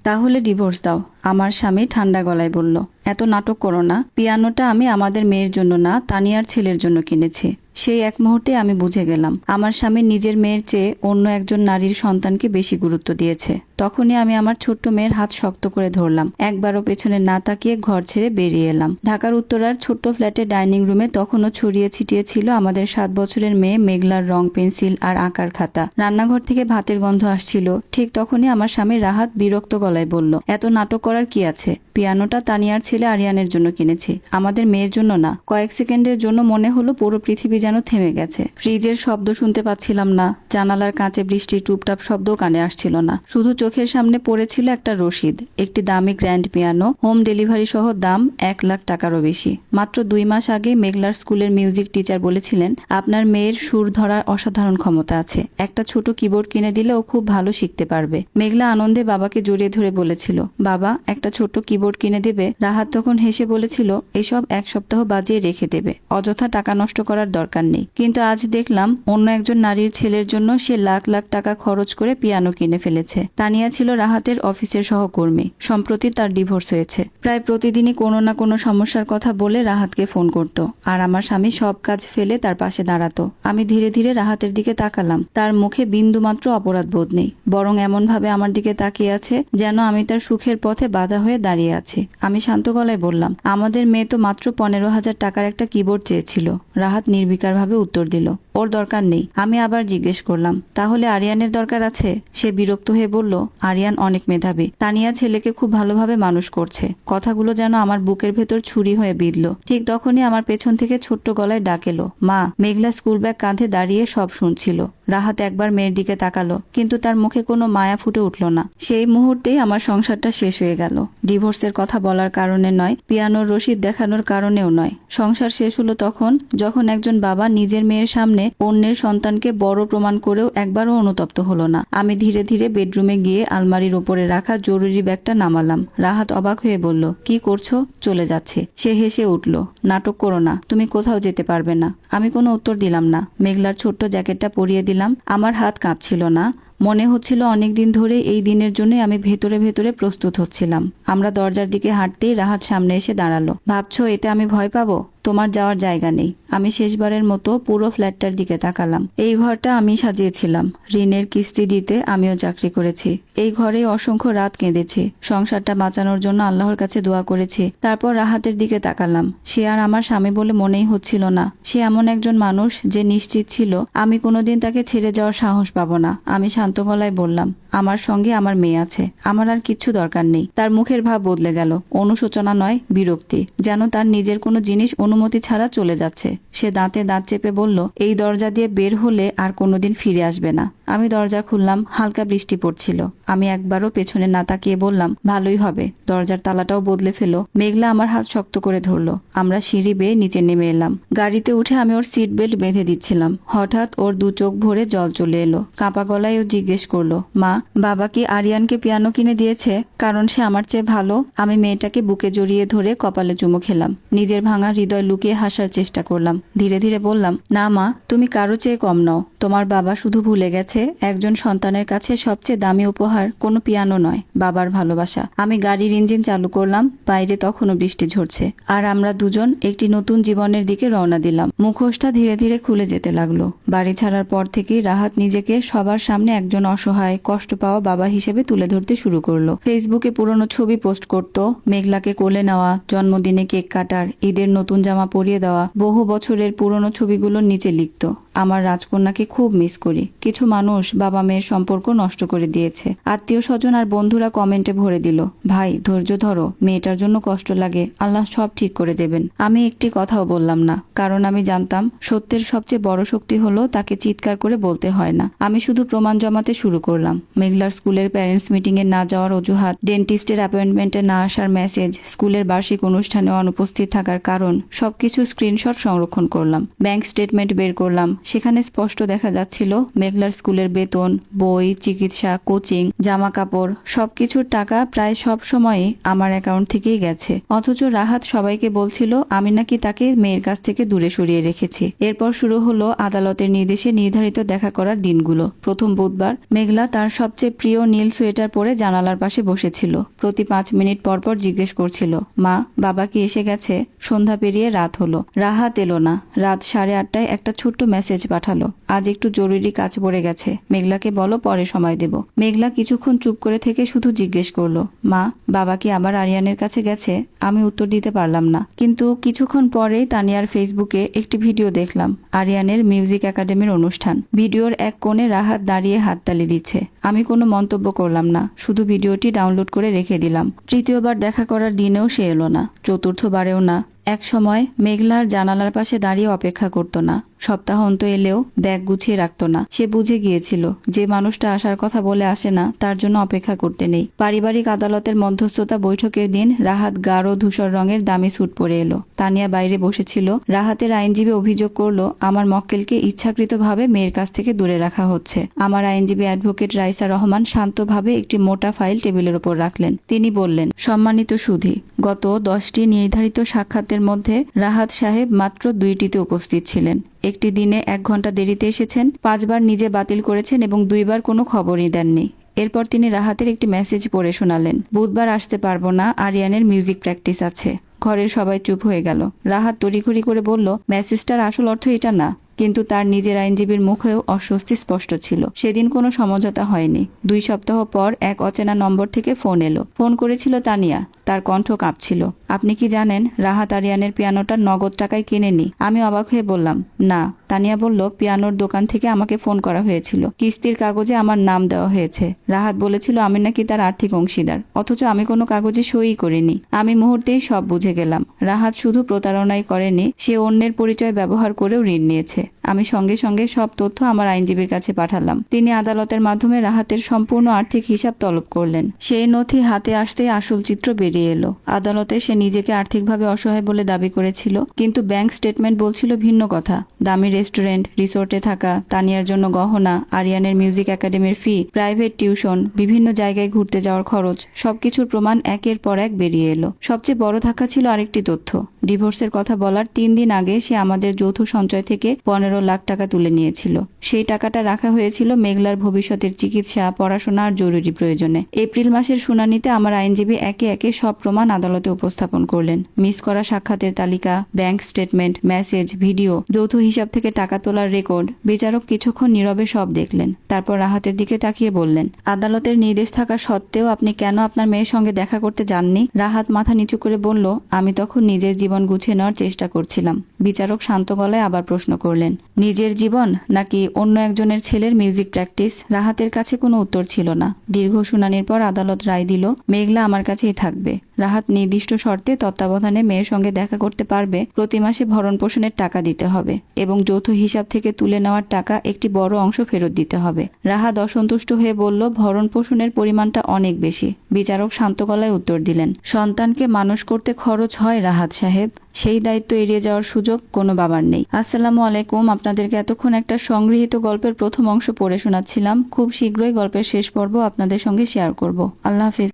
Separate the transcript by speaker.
Speaker 1: তাহলে ডিভোর্স দাও, আমার স্বামী ঠান্ডা গলায় বলল। এত নাটক করো না, পিয়ানোটা আমি আমাদের মেয়ের জন্য না, তানিয়ার ছেলের জন্য কিনেছি। সেই এক মুহূর্তে আমি বুঝে গেলাম আমার স্বামী নিজের মেয়ের চেয়ে অন্য একজন নারীর সন্তানকে বেশি গুরুত্ব দিয়েছে। তখনই আমি আমার ছোট্ট মেয়ের হাত শক্ত করে ধরলাম। একবারও পেছনে না তাকিয়ে ঘর ছেড়ে বেরিয়ে এলাম। ঢাকার উত্তরার ছোট্ট ফ্ল্যাটে ডাইনিং রুমে তখনও ছড়িয়ে ছিটিয়ে ছিল আমাদের 7 বছরের মেয়ে মেঘলার রং পেন্সিল আর আঁকার খাতা। রান্নাঘর থেকে ভাতের গন্ধ আসছিল। ঠিক তখনই আমার স্বামী রাহাত বিরক্ত গলায় বলল, এত নাটক করার কি আছে? পিয়ানোটা তানিয়ার ছেলে আরিয়ানের জন্য কিনেছি, আমাদের মেয়ের জন্য না। কয়েক সেকেন্ডের জন্য মনে হলো পুরো পৃথিবী যেন থেমে গেছে। ফ্রিজের শব্দ শুনতে পাচ্ছিলাম না, জানালার কাঁচে বৃষ্টির টুপটাপ শব্দও কানে আসছিল না। শুধু চোখের সামনে পড়েছিল একটা রসিদ, একটি দামি গ্র্যান্ড পিয়ানো, হোম ডেলিভারি সহ দাম 1 লাখ টাকারও বেশি। মাত্র 2 মাস আগে মেঘলার স্কুলের মিউজিক টিচার বলেছিলেন, আপনার মেয়ের সুর ধরার অসাধারণ ক্ষমতা আছে, একটা ছোট কিবোর্ড কিনে দিলে ও খুব ভালো শিখতে পারবে। মেঘলা আনন্দে বাবাকে জড়িয়ে ধরে বলেছিল, বাবা একটা ছোট্ট কিবোর্ড কিনে দেবে? রাহাত তখন হেসে বলেছিল, এসব 1 সপ্তাহ বাজিয়ে রেখে দেবে, অযথা টাকা নষ্ট করার দরকার নেই। কিন্তু আজ দেখলাম অন্য একজন নারীর ছেলের জন্য সে লাখ লাখ টাকা খরচ করে পিয়ানো কিনে ফেলেছে। তানিয়া ছিল রাহাতের অফিসের সহকর্মী, সম্প্রতি তার ডিভোর্স হয়েছে। প্রায় প্রতিদিনই কোনো না কোনো সমস্যার কথা বলে রাহাতকে ফোন করত, আর আমার স্বামী সব কাজ ফেলে তার পাশে দাঁড়াতো। আমি ধীরে ধীরে রাহাতের দিকে তাকালাম। তার মুখে বিন্দুমাত্র অপরাধ বোধ নেই, বরং এমনভাবে আমার দিকে তাকিয়ে আছে যেন আমি তার সুখের পথে বাধা হয়ে দাঁড়িয়ে আছি। আমি শান্ত গলায় বললাম, আমাদের মেয়ে তো মাত্র 15,000 টাকার একটা কিবোর্ড চেয়েছিল। রাহাত নির্বিকারভাবে উত্তর দিল, ওর দরকার নেই। আমি আবার জিজ্ঞেস করলাম, তাহলে আরিয়ানের দরকার আছে? সে বিরক্ত হয়ে বলল, আরিয়ান অনেক মেধাবী, তানিয়া ছেলেকে খুব ভালোভাবে মানুষ করছে। কথাগুলো যেন আমার বুকের ভেতর ছুরি হয়ে বিঁধল। ঠিক তখনই আমার পেছন থেকে ছোট্ট গলায় ডাক এলো, মা। মেঘলা স্কুল ব্যাগ কাঁধে দাঁড়িয়ে সব শুনছিল। রাহাত একবার মেয়ের দিকে তাকালো, কিন্তু তার মুখে কোনো মায়া ফুটে উঠল না। সেই মুহূর্তেই আমার সংসারটা শেষ হয়ে গেল। ডিভোর্সের কথা বলার কারণে নয়, পিয়ানোর রসিদ দেখানোর কারণেও নয়। সংসার শেষ হলো তখন যখন একজন বাবা নিজের মেয়ের সামনে অন্যের সন্তানকে বড় প্রমাণ করেও একবারও অনুতপ্ত হলো না। আমি ধীরে ধীরে বেডরুমে গিয়ে আলমারির উপরে রাখা জরুরি ব্যাগটা নামালাম। রাহাত অবাক হয়ে বলল, কি করছো? চলে যাচ্ছে। সে হেসে উঠল, নাটক করো না, তুমি কোথাও যেতে পারবে না। আমি কোনো উত্তর দিলাম না। মেঘলার ছোট্ট জ্যাকেটটা পরিয়ে দিলাম। আমার হাত কাঁপছিল না, মনে হচ্ছিল অনেকদিন ধরে এই দিনের জন্য আমি ভেতরে ভেতরে প্রস্তুত হচ্ছিলাম। আমরা দরজার দিকে হাঁটতেই রাহাত সামনে এসে দাঁড়ালো। ভাবছো এতে আমি ভয় পাবো? তোমার যাওয়ার জায়গা নেই। আমি শেষবারের মতো পুরো ফ্ল্যাটটার দিকে তাকালাম। এই ঘরটা আমি সাজিয়েছিলাম, ঋণের কিস্তি দিতে আমিও চাকরি করেছি। এই ঘরে অসংখ্য রাত কেঁদেছি, সংসারটা বাঁচানোর জন্য আল্লাহর কাছে দোয়া করেছি। তারপর রাহাতের দিকে তাকালাম। সে আর আমার স্বামী বলে মনেই হচ্ছিল না। সে এমন একজন মানুষ যে নিশ্চিত ছিল আমি কোনোদিন তাকে ছেড়ে যাওয়ার সাহস পাবো না। আমি শান্ত গলায় বললাম, আমার সঙ্গে আমার মেয়ে আছে, আমার আর কিচ্ছু দরকার নেই। তার মুখের ভাব বদলে গেল, অনুশোচনা নয়, বিরক্তি, যেন তার নিজের কোনো জিনিস অনুমতি ছাড়া চলে যাচ্ছে। সে দাঁতে দাঁত চেপে বলল, এই দরজা দিয়ে বের হলে আর কোনোদিন ফিরে আসবে না। আমি দরজা খুললাম। হালকা বৃষ্টি পড়ছিল। আমি একবারও পেছনে না তাকিয়ে বললাম, ভালোই হবে। দরজার তালাটাও বদলে ফেলো। মেঘলা আমার হাত শক্ত করে ধরলো। আমরা সিঁড়ি বেয়ে নিচে নেমে এলাম। গাড়িতে উঠে আমি ওর সিট বেল্ট বেঁধে দিচ্ছিলাম। হঠাৎ ওর 2 চোখ ভরে জল চলে এলো। কাঁপা গলায় ও জিজ্ঞেস করলো, মা, বাবা কি আরিয়ানকে পিয়ানো কিনে দিয়েছে? কারণ সে আমার চেয়ে ভালো। আমি মেয়েটাকে বুকে জড়িয়ে ধরে কপালে চুমু খেলাম। নিজের ভাঙা হৃদয় লুকিয়ে হাসার চেষ্টা করলাম। ধীরে ধীরে বললাম, না মা, তুমি কারো চেয়ে কম নও। তোমার বাবা শুধু ভুলে গেছে একজন সন্তানের কাছে সবচেয়ে দামি উপহার কোনো পিয়ানো নয়, বাবার ভালোবাসা। আমি গাড়ির ইঞ্জিন চালু করলাম। বাইরে তখনও বৃষ্টি ঝরছে, আর আমরা দুজন একটি নতুন জীবনের দিকে রওনা দিলাম। মুখোশটা ধীরে ধীরে খুলে যেতে লাগলো। বাড়ি ছাড়ার পর থেকেই রাহাত নিজেকে সবার সামনে একজন অসহায়, কষ্ট পাওয়া বাবা হিসেবে তুলে ধরতে শুরু করলো। ফেসবুকে পুরনো ছবি পোস্ট করত, মেঘলাকে কোলে নেওয়া, জন্মদিনে কেক কাটার, ঈদের নতুন জামা পরিয়ে দেওয়া। বহু বছরের পুরনো ছবিগুলোর নিচে লিখত, আমার রাজকন্যাকে খুব মিস করি। কিছু মানুষ বাবা মেয়ের সম্পর্ক নষ্ট করে দিয়েছে। আত্মীয় স্বজন আর বন্ধুরা কমেন্টে ভরে দিল, ভাই ধৈর্য ধরো, মেয়েটার জন্য কষ্ট লাগে, আল্লাহ সব ঠিক করে দেবেন। আমি একটি কথাও বললাম না, কারণ আমি জানতাম সত্যের সবচেয়ে বড় শক্তি হলো তাকে চিৎকার করে বলতে হয় না। আমি শুধু প্রমাণ জমাতে শুরু করলাম। মেঘলার স্কুলের প্যারেন্টস মিটিং এ না যাওয়ার অজুহাত, ডেন্টিস্টের অ্যাপয়েন্টমেন্টে না আসার মেসেজ, স্কুলের বার্ষিক অনুষ্ঠানে অনুপস্থিত থাকার কারণ, সবকিছু স্ক্রিনশট সংরক্ষণ করলাম। ব্যাংক স্টেটমেন্ট বের করলাম। সেখানে স্পষ্ট দেখা যাচ্ছিল মেঘলার স্কুলের বেতন, বই, চিকিৎসা, কোচিং, জামা কাপড়, সবকিছুর টাকা প্রায় সব সময়ই আমার অ্যাকাউন্ট থেকেই গেছে। অথচ রাহাত সবাইকে বলছিল আমি নাকি তাকে মেয়ের কাছ থেকে দূরে সরিয়ে রেখেছি। এরপর শুরু হলো আদালতের নির্দেশে নির্ধারিত দেখা করার দিনগুলো। প্রথম বুধবার বৃহস্পতিবার মেঘলা তার সবচেয়ে প্রিয় নীল সোয়েটার পরে জানালার পাশে বসেছিল। প্রতি 5 মিনিট পর পর জিজ্ঞেস করছিল, মা, বাবা কি এসে গেছে? সন্ধ্যা পেরিয়ে রাত হলো, রাহাত এলো না। রাত 8:30টায় একটা ছোট্ট মেসেজ পাঠালো, আজ একটু জরুরি কাজ পড়ে গেছে, মেঘলাকে বলো পরে সময় দেব। মেঘলা কিছুক্ষণ চুপ করে থেকে শুধু জিজ্ঞেস করলো, মা, বাবা কি আবার আরিয়ানের কাছে গেছে? আমি উত্তর দিতে পারলাম না। কিন্তু কিছুক্ষণ পরেই তানিয়ার ফেসবুকে একটি ভিডিও দেখলাম, আরিয়ানের মিউজিক একাডেমির অনুষ্ঠান। ভিডিওর এক কোণে রাহাত দাঁড়িয়ে হাততালি দিচ্ছে। আমি কোনো মন্তব্য করলাম না, শুধু ভিডিওটি ডাউনলোড করে রেখে দিলাম। তৃতীয়বার দেখা করার দিনেও সে এলো না, চতুর্থবারেও না। এক সময় মেঘলার জানালার পাশে দাঁড়িয়ে অপেক্ষা করতো না। সপ্তাহান্ত এলেও ব্যাগ গুছিয়ে রাখতো না। সে বুঝে গিয়েছিল যে মানুষটা আসার কথা বলে আসে না, তার জন্য অপেক্ষা করতে নেই। পারিবারিক আদালতের মধ্যস্থতা বৈঠকের দিন রাহাত গাঢ় ধূসর রঙের দামি স্যুট পরে এলো। তানিয়া বাইরে বসেছিল। রাহাতের আইনজীবী অভিযোগ করলো, আমার মক্কেলকে ইচ্ছাকৃতভাবে মেয়ের কাছ থেকে দূরে রাখা হচ্ছে। আমার আইনজীবী অ্যাডভোকেট রাইসা রহমান শান্তভাবে একটি মোটা ফাইল টেবিলের উপর রাখলেন। তিনি বললেন, সম্মানিত সুধী, গত 10টি নির্ধারিত সাক্ষাতের মধ্যে রাহাত সাহেব মাত্র 2টিতে উপস্থিত ছিলেন। একটি দিনে 1 ঘন্টা দেরিতে এসেছেন, 5 বার নিজে বাতিল করেছেন এবং 2 বার কোনো খবরই দেননি। এরপর তিনি রাহাতের একটি মেসেজ পড়ে শোনালেন, বুধবার আসতে পারবো না, আরিয়ানের মিউজিক প্র্যাকটিস আছে। ঘরের সবাই চুপ হয়ে গেল। রাহাত তড়িঘড়ি করে বলল, মেসেজটার আসল অর্থ এটা না। কিন্তু তার নিজের আইনজীবীর মুখেও অস্বস্তি স্পষ্ট ছিল। সেদিন কোনো সমঝোতা হয়নি। 2 সপ্তাহ পর এক অচেনা নম্বর থেকে ফোন এলো। ফোন করেছিল তানিয়া। তার কণ্ঠ কাঁপছিল। আপনি কি জানেন, রাহাত আরিয়ানের পিয়ানোটা নগদ টাকায় কিনেনি? আমি অবাক হয়ে বললাম, না। তানিয়া বলল, পিয়ানোর দোকান থেকে আমাকে ফোন করা হয়েছিল, কিস্তির কাগজে আমার নাম দেওয়া হয়েছে। রাহাত বলেছিল আমি নাকি তার আর্থিক অংশীদার, অথচ আমি কোনো কাগজে সই করিনি। আমি মুহূর্তেই সব বুঝে গেলাম। রাহাত শুধু প্রতারণাই করেনি, সে অন্যের পরিচয় ব্যবহার করেও ঋণ নিয়েছে। আমি সঙ্গে সঙ্গে সব তথ্য আমার আইনজীবীর কাছে পাঠালাম। তিনি আদালতের মাধ্যমে রাহাতের সম্পূর্ণ আর্থিক হিসাব তলব করলেন। সেই নথি হাতে আসতেই আসল চিত্র বেরিয়ে এলো। আদালতে সে নিজেকে আর্থিকভাবে অসহায় বলে দাবি করেছিল, কিন্তু ব্যাংক স্টেটমেন্ট বলছিল ভিন্ন কথা। দামি রেস্টুরেন্ট, রিসোর্টে থাকা, তানিয়ার জন্য গহনা, আরিয়ানের মিউজিক একাডেমির ফি, প্রাইভেট টিউশন, বিভিন্ন জায়গায় ঘুরতে যাওয়ার খরচ, সবকিছুর প্রমাণ একের পর এক বেরিয়ে এলো। সবচেয়ে বড় ধাক্কা ছিল আরেকটি তথ্য। ডিভোর্সের কথা বলার 3 দিন আগে সে আমাদের যৌথ সঞ্চয় থেকে 15 লাখ টাকা তুলে নিয়েছিল। সেই টাকাটা রাখা হয়েছিল মেঘলার ভবিষ্যতের চিকিৎসা, পড়াশোনা আর জরুরি প্রয়োজনে। এপ্রিল মাসের শুনানিতে আমার আইনজীবী একে একে সব প্রমাণ আদালতে উপস্থাপন করলেন। মিস করা সাক্ষাতের তালিকা, ব্যাংক স্টেটমেন্ট, মেসেজ, ভিডিও, যৌথ হিসাব থেকে টাকা তোলার রেকর্ড। বিচারক কিছুক্ষণ নীরবে সব দেখলেন। তারপর রাহাতের দিকে তাকিয়ে বললেন, আদালতের নির্দেশ থাকা সত্ত্বেও আপনি কেন আপনার মেয়ের সঙ্গে দেখা করতে যাননি? রাহাত মাথা নিচু করে বলল, আমি তখন নিজের জীবন গুছিয়ে নেওয়ার চেষ্টা করছিলাম। বিচারক শান্ত গলায় আবার প্রশ্ন করলেন, নিজের জীবন নাকি অন্য একজনের ছেলের মিউজিক প্র্যাকটিস? রাহাতের কাছে কোনো উত্তর ছিল না। দীর্ঘ শুনানির পর আদালত রায় দিল, মেঘলা আমার কাছেই থাকবে। রাহাত নির্দিষ্ট শর্তে তত্ত্বাবধানে মেয়ের সঙ্গে দেখা করতে পারবে। প্রতি মাসে ভরণ পোষণের টাকা দিতে হবে এবং যৌথ হিসাব থেকে তুলে নেওয়ার টাকা একটি বড় অংশ ফেরত দিতে হবে। রাহাত অসন্তুষ্ট হয়ে বলল, ভরণ পোষণের পরিমাণটা অনেক বেশি। বিচারক শান্ত গলায় উত্তর দিলেন, সন্তানকে মানুষ করতে খরচ হয় রাহাত সাহেব, সেই দায়িত্ব এড়িয়ে যাওয়ার সুযোগ কোনো বাবার নেই। আসসালামু আলাইকুম। আপনাদেরকে এতক্ষণ একটা সংগৃহীত গল্পের প্রথম অংশ পড়ে শোনাচ্ছিলাম। খুব শীঘ্রই গল্পের শেষ পর্ব আপনাদের সঙ্গে শেয়ার করব। আল্লাহ হাফেজ।